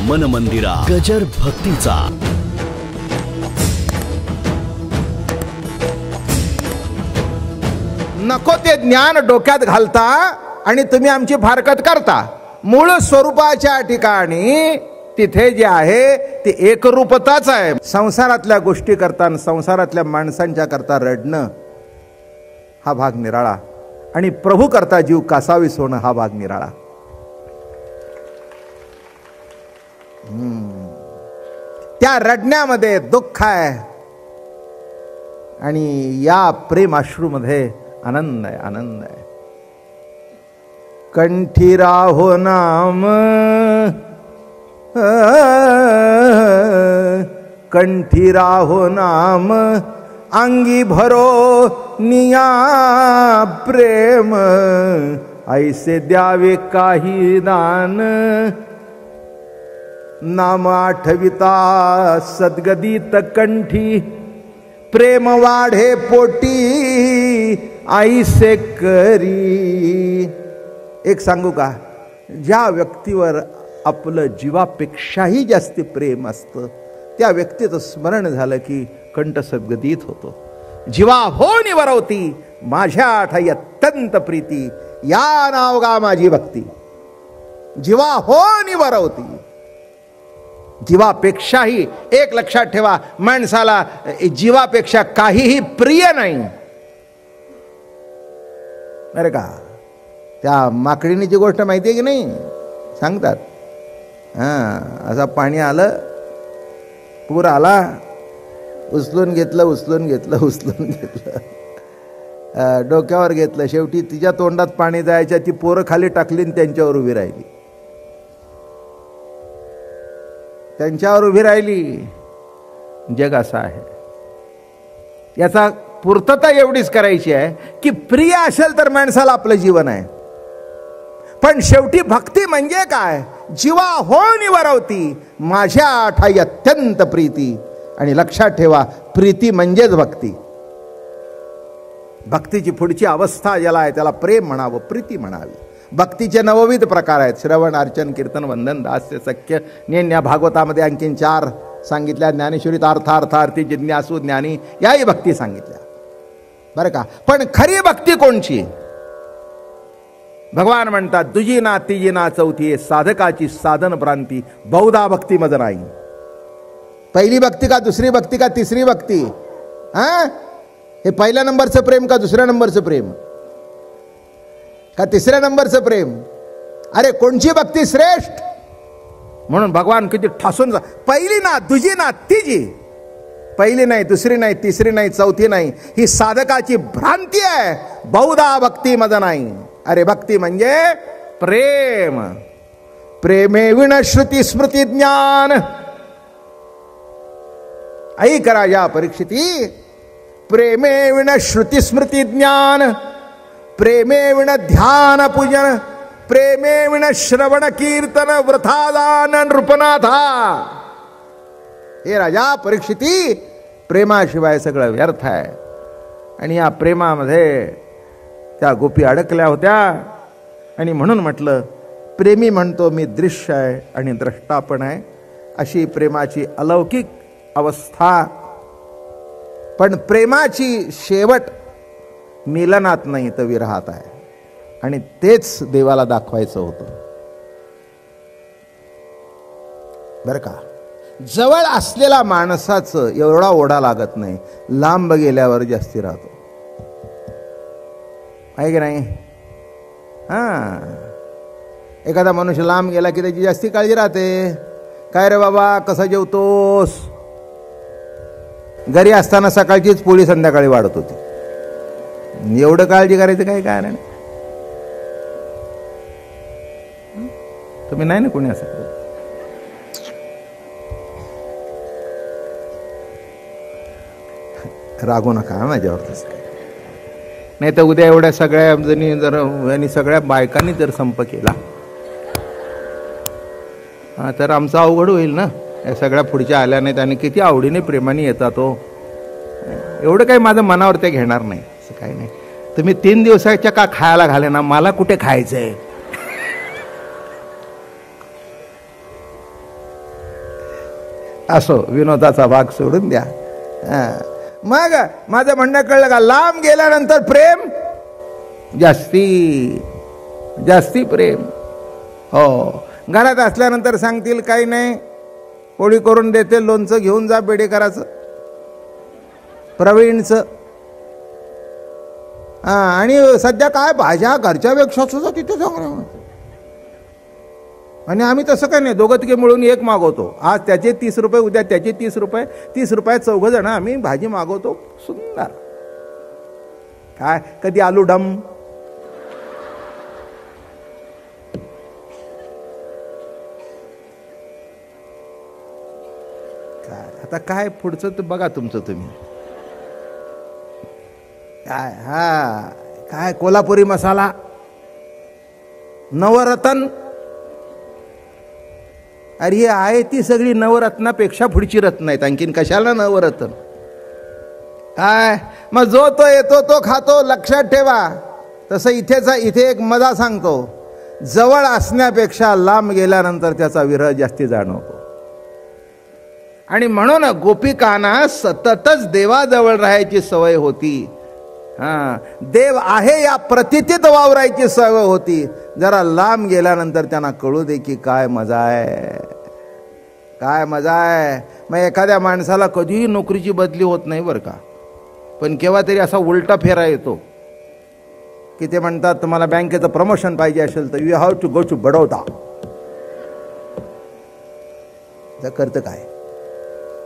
मन मंदिरा गजर भक्तीचा. नको ते ज्ञान डोक्यात घालता आणि तुम्ही आमची फारकत करता. मूळ स्वरूपाच्या ठिकाणी तिथे जे आहे ते एकरूपताच आहे. संसारातल्या गोष्टी करता, संसारातल्या माणसांच्या करता रडणं हा भाग निराळा, आणि प्रभू करता जीव कासावीस होणं हा भाग निराळा. त्या रडण्यामध्ये दुःख आहे आणि या प्रेमाश्रूमध्ये आनंद आहे, आनंद आहे. कंठी राहो नाम, कंठी राहो नाम, अंगी भरो निया प्रेम, ऐसे द्यावे काही दान, नाम आठविता सद्गदित कंठी, प्रेम वाढे पोटी ऐसे करी. एक सांगू का, ज्या व्यक्तीवर आपलं जीवापेक्षाही जास्त प्रेम असतं त्या व्यक्तीचं स्मरण झालं की कंठ सद्गदित होतो. जीवा हो निवरवती माझ्या ठाई अत्यंत प्रीती, या नाव गा माझी भक्ती. जीवा हो निवरवती, जीवापेक्षाही. एक लक्षात ठेवा, माणसाला जीवापेक्षा काहीही प्रिय नाही. अरे का, त्या माकडीनीची गोष्ट माहिती आहे की नाही, सांगतात. असं पाणी आलं, पूर आला, उचलून घेतलं, उचलून घेतलं, उचलून घेतलं, डोक्यावर घेतलं. शेवटी तिच्या तोंडात पाणी जायच्या, ती पोरं खाली टाकली आणि त्यांच्यावर उभी राहिली. त्यांच्यावर उभी राहिली. जग असं आहे. याचा पूर्तता एवढीच करायची आहे की प्रिय असेल तर माणसाला आपलं जीवन आहे. पण शेवटी भक्ती म्हणजे काय, जीवा हो निवरवती माझ्या ठाई अत्यंत प्रीती. आणि लक्षात ठेवा, प्रीती म्हणजेच भक्ती. भक्तीची पुढची अवस्था ज्याला आहे त्याला प्रेम म्हणावं, प्रीती म्हणावी. भक्तीचे नवविध प्रकार आहेत: श्रवण, अर्चन, कीर्तन, वंदन, दास्य, सख्य, नेन्या. भागवतामध्ये आणखीन 4 सांगितल्या. ज्ञानेश्वरीत अर्थार्थी, जिज्ञासू, ज्ञानी, याही भक्ती सांगितल्या बरं का. पण खरी भक्ती कोणची? भगवान म्हणतात, दुजी ना तिजी ना चौथी, साधकाची साधन भ्रांती, बहुधा भक्ती मज नाही. पहिली भक्ती का दुसरी भक्ती का तिसरी भक्ती? हे पहिल्या नंबरचं प्रेम का दुसऱ्या नंबरचं प्रेम का तिसऱ्या नंबरचं प्रेम? अरे कोणची भक्ती श्रेष्ठ? म्हणून भगवान किती ठासून, पहिली ना दुजी ना तिजी, पहिली नाही, दुसरी नाही, तिसरी नाही, चौथी नाही, ही साधकाची भ्रांती आहे. बहुधा भक्ती मज नाही. अरे भक्ती म्हणजे प्रेम. प्रेमे विण श्रुती स्मृती ज्ञान. ऐक राजा परीक्षिती, प्रेमे विण श्रुती स्मृती ज्ञान, प्रेमे विण ध्यान पूजन, प्रेमे विण श्रवण कीर्तन वृथा दान नृपनाथा. हे राजा परीक्षिती, प्रेमाशिवाय सगळं व्यर्थ आहे. आणि या प्रेमामध्ये त्या गोपी अडकल्या होत्या. आणि म्हणून म्हटलं, प्रेमी म्हणतो मी दृश्य आहे आणि द्रष्टा पण आहे. अशी प्रेमाची अलौकिक अवस्था. पण प्रेमाची शेवट मिलनात नाही तर विरहात आहे. आणि तेच देवाला दाखवायचं होतं बरं का. जवळ असलेला माणसाचं एवढा ओढा लागत नाही, लांब गेल्यावर जास्ती राहतो, आहे की नाही? एखादा मनुष्य लांब गेला की त्याची जास्ती काळजी राहते. काय रे बाबा, कसा जेवतोस? घरी असताना सकाळचीच पोळी संध्याकाळी वाढत होती. एवढं काळजी करायचं काय कारण? तुम्ही नाही ना कोणी असं? रागू नका माझ्यावर तसं. नाही तर उद्या एवढ्या सगळ्या जणी जर यांनी सगळ्या बायकांनी जर संप केला तर आमचं अवघड होईल ना. या सगळ्या पुढच्या आल्या नाहीत आणि किती आवडीने प्रेमाने येतात. तो एवढं काही माझं मनावर ते घेणार नाही, असं काही नाही. तुम्ही 3 दिवसाच्या का खायला घाले ना, मला कुठे खायचंय? असो, विनोदाचा भाग सोडून द्या. मग माझं म्हणणं कळलं का? लांब गेल्यानंतर प्रेम जास्ती जास्ती प्रेम. हो, घरात असल्यानंतर सांगतील काही नाही, पोळी करून देते, लोणचं घेऊन जा बेडेकराचं, प्रवीणचं. आणि सध्या काय भाज्या घरच्यापेक्षा सुद्धा तिथे चांगल्या. आणि आम्ही तसं काही नाही, दोघं तिघे मिळून एक मागवतो. आज त्याचे 30 रुपये, उद्या त्याचे 30 रुपये, 30 रुपयात 4 जण आम्ही भाजी मागवतो. सुंदर. काय कधी आलू डम, काय आता काय पुढचं तर बघा तुमचं तुम्ही. काय काय कोल्हापुरी मसाला, नवरत्न. अरे ही आहे ती सगळी नवरत्नापेक्षा पुढची रत्न आहेत. आणखीन कशाला नवरत्न? काय मग जो तो येतो तो खातो. लक्षात ठेवा. तसं इथे एक मजा सांगतो, जवळ असण्यापेक्षा लांब गेल्यानंतर त्याचा विरह जास्ती जाणवतो. आणि म्हणून गोपिकांना सततच देवाजवळ राहायची सवय होती. देव आहे या प्रतीतीत वावरायची सवय होती. जरा लांब गेल्यानंतर त्यांना कळू दे की काय मजा आहे, काय मजा आहे. मग एखाद्या माणसाला कधीही नोकरीची बदली होत नाही बरं का, पण केव्हा तरी असा उलटा फेरा येतो की ते म्हणतात तुम्हाला बँकेचं प्रमोशन पाहिजे असेल तर you have to go to Baroda. करतं काय?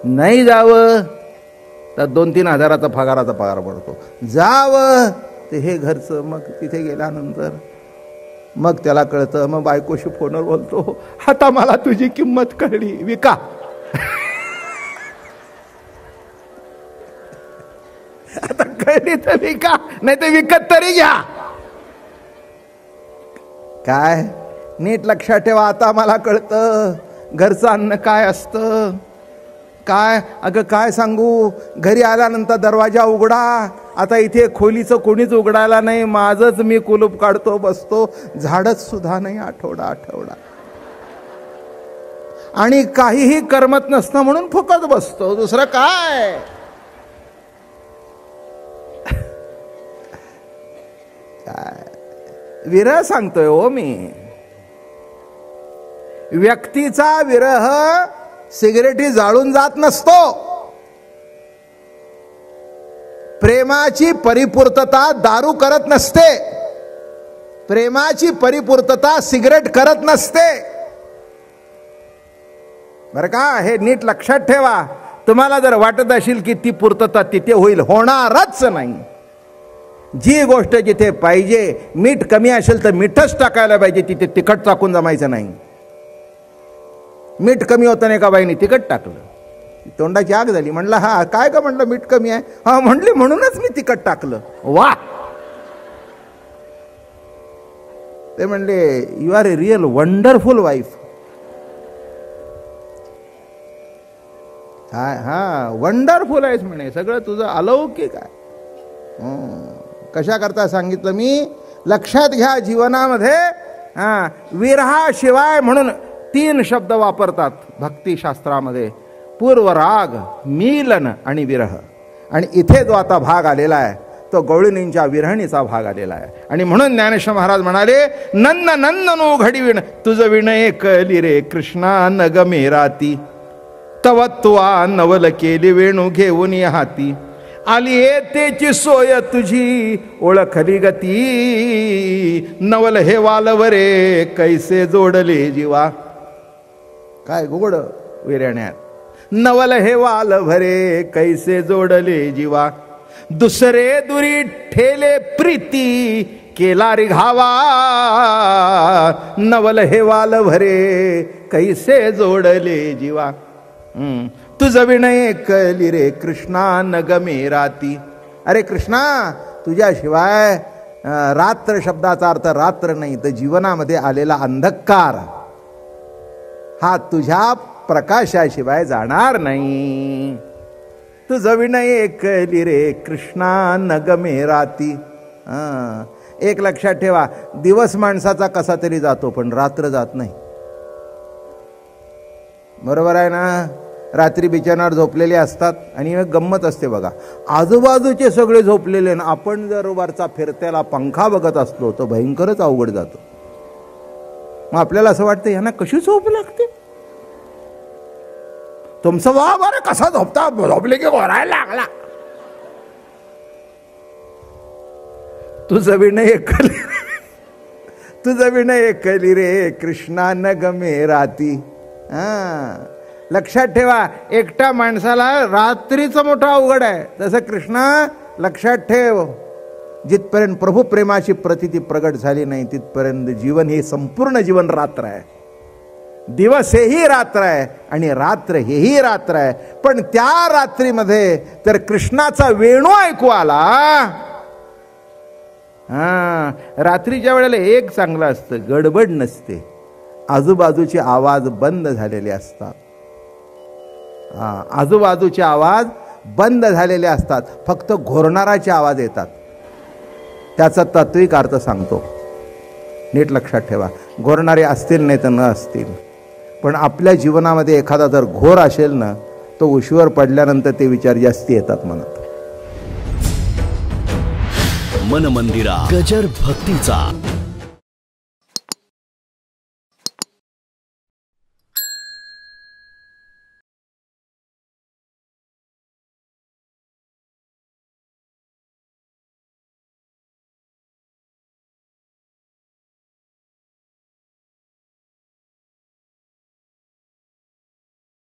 नाही जावं तर 2-3 हजाराचा पगाराचा पगार पडतो. जावं ते हे घरचं. मग तिथे गेल्यानंतर मग त्याला कळतं. मग बायकोशी फोनवर बोलतो, आता मला तुझी किंमत कळली, विका. आता कळली तर विका, नाही तर विकत तरी घ्या. काय नीट लक्षात ठेवा. आता मला कळतं घरचं अन्न काय असतं. काय अगं काय सांगू, घरी आल्यानंतर दरवाजा उघडा. आता इथे खोलीचं कोणीच उघडायला नाही, माझंच मी कुलूप काढतो बसतो. झाडच सुद्धा नाही आठवडा. आणि काहीही करमत नसतं म्हणून फुकत बसतो. दुसरं काय? विरह सांगतोय हो मी. व्यक्तीचा विरह सिगरेटी जाळून जात नसतो. प्रेमाची परिपूर्तता दारू करत नसते. प्रेमाची परिपूर्तता सिगरेट करत नसते बरं का. हे नीट लक्षात ठेवा. तुम्हाला जर वाटत असेल की ती पूर्तता तिथे होईल, होणारच नाही. जी गोष्ट जिथे पाहिजे, मीठ कमी असेल तर मीठच टाकायला पाहिजे, तिथे तिखट टाकून जमायचं नाही. मीठ कमी होतं नाही का बाईने तिखट टाकलं, तोंडाची आग झाली. म्हणलं हा काय का? म्हणलं मीठ कमी आहे. हा म्हणली म्हणूनच मी तिखट टाकलं. वा. ते म्हणले you are a real wonderful wife. हा वंडरफुल आहेस म्हणे, सगळं तुझं अलौकिक आहे. कशा करता सांगितलं मी? लक्षात घ्या. जीवनामध्ये विरहाशिवाय म्हणून 3 शब्द वापरतात भक्तिशास्त्रामध्ये, पूर्वराग, मीलन आणि विरह. आणि इथे जो आता भाग आलेला आहे तो गवळणींच्या विरहणीचा भाग आलेला आहे. आणि म्हणून ज्ञानेश्वर महाराज म्हणाले, नन्न नंदनो घडीविण तुझ विण कली रे कृष्णा नग मेराती, तवत्वा नवल केली वेणू घेऊन हाती, आली येतेची सोय तुझी ओळखली गती, नवल हे वालवरे कैसे जोडले जीवा. काय गोड विरण्यात. नवल हे वाल भरे कैसे जोडले जीवा, दुसरे दुरी ठेले प्रीती केला रिघावा, नवल हे वाल भरे कैसे जोडले जीवा. तुझ विनय कली रे कृष्णा नग मेराती. अरे कृष्णा, तुझ्याशिवाय रात्र शब्दाचा अर्थ रात्र नाही तर जीवनामध्ये आलेला अंधकार हा तुझ्या प्रकाशाशिवाय जाणार नाही. तुझ विनय कली रे कृष्णा नग मेराती. एक लक्षात ठेवा, दिवस माणसाचा कसा तरी जातो पण रात्र जात नाही. बरोबर आहे ना? रात्री बिछाण्यावर झोपलेले असतात आणि एक गंमत असते बघा, आजूबाजूचे सगळे झोपलेले ना, आपण जर वरचा फिरत्याला पंखा बघत असलो तर भयंकरच अवघड जातो. मग आपल्याला असं वाटतं यांना कशी झोप लागते. तुमचं वा बरं कसा झोपता, झोपले की घोरायला लागला. तुझं विनय ऐकली, तुझं विनय ऐकली रे कृष्णा न गमे राती. लक्षात ठेवा, एकटा माणसाला रात्रीचं मोठं अवघड आहे. तसं कृष्णा लक्षात ठेव, जिथपर्यंत प्रभू प्रेमाची प्रतिती प्रगट झाली नाही तिथपर्यंत जीवन हे संपूर्ण जीवन रात्र आहे. दिवस हेही रात्र आहे आणि रात्र हेही रात्र आहे. पण त्या रात्रीमध्ये तर कृष्णाचा वेणू ऐकू आला. रात्रीच्या वेळेला एक चांगलं असतं, गडबड नसते, आजूबाजूचे आवाज बंद झालेले असतात. आजूबाजूचे आवाज बंद झालेले असतात, फक्त घोरणाराचे आवाज येतात. त्याचा तात्विक अर्थ सांगतो, नीट लक्षात ठेवा. घोरणारे असतील नाही तर न असतील, पण आपल्या जीवनामध्ये एखादा जर घोर असेल ना, तो उशीवर पडल्यानंतर ते विचार जास्ती येतात मनात. मन मंदिरा गजर भक्तीचा.